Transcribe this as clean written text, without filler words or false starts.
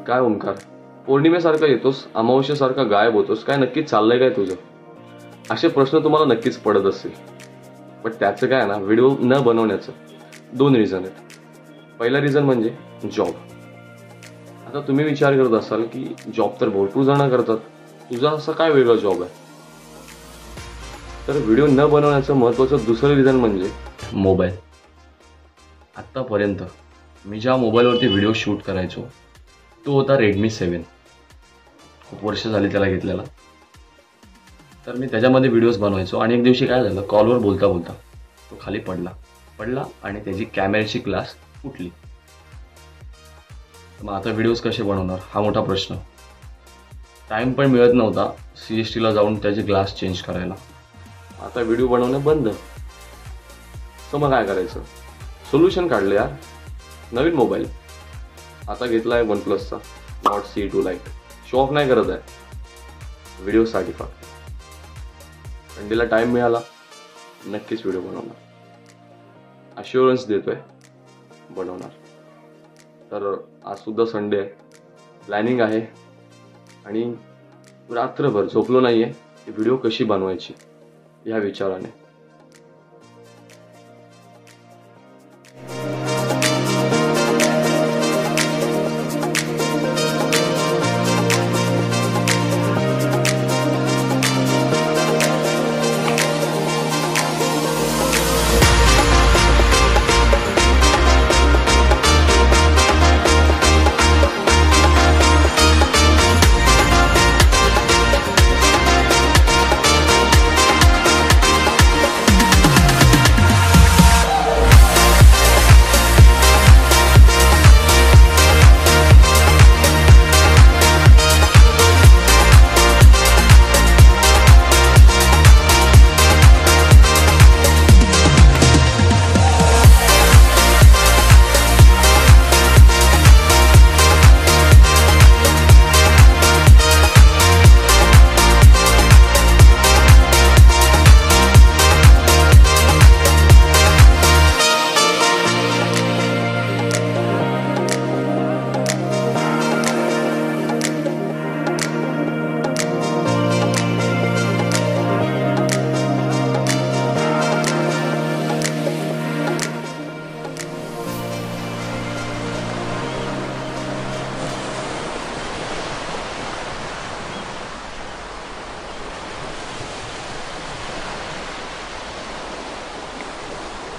काय ओंकार, पौर्णिमेसारखा येतोस, अमावस्येसारखा गायब होतोस, काय नक्की चाललंय काय तुझं? असे प्रश्न तुम्हाला नक्कीच पडत असतील. पण त्याचं काय ना, व्हिडिओ न बनवण्याचं 2 रिझन आहेत. पहिला रिझन म्हणजे जॉब. आता तुम्ही विचार करत असाल की जॉब तर भरपूर जण करतात, तुझा असा काय वेगळा जॉब आहे? तर व्हिडिओ न बनवण्याचं महत्त्वाचं दुसरं रिझन म्हणजे मोबाईल. आत्तापर्यंत मी ज्या मोबाईलवरती व्हिडिओ शूट करायचो तो होता Redmi 7. खूप वर्ष झाली त्याला घेतलेला. तर मी त्याच्यामध्ये व्हिडिओज बनवायचो आणि एक दिवशी काय झालं, कॉलवर बोलता बोलता तो खाली पडला आणि त्याची कॅमेऱ्याची ग्लास फुटली. मग आता व्हिडिओज कसे बनवणार हा मोठा प्रश्न. टाइम पण मिळत नव्हता CSTला जाऊन त्याची ग्लास चेंज करायला. आता व्हिडिओ बनवणं बंद. तर मग काय करायचं? सोल्युशन काढलं यार, नवीन मोबाईल. आता घेतलाय OnePlusचा Nord CE2 Lite. Show off नाही करत आहे, व्हिडिओसाठी फक्त. संडेला टाइम मिळाला नक्कीच व्हिडिओ बनवणार, अश्युरन्स देतोय बनवणार. तर आज सुद्धा संडे आहे, प्लॅनिंग आहे आणि रात्रभर झोपलो नाहीये की व्हिडिओ कशी बनवायची ह्या विचाराने.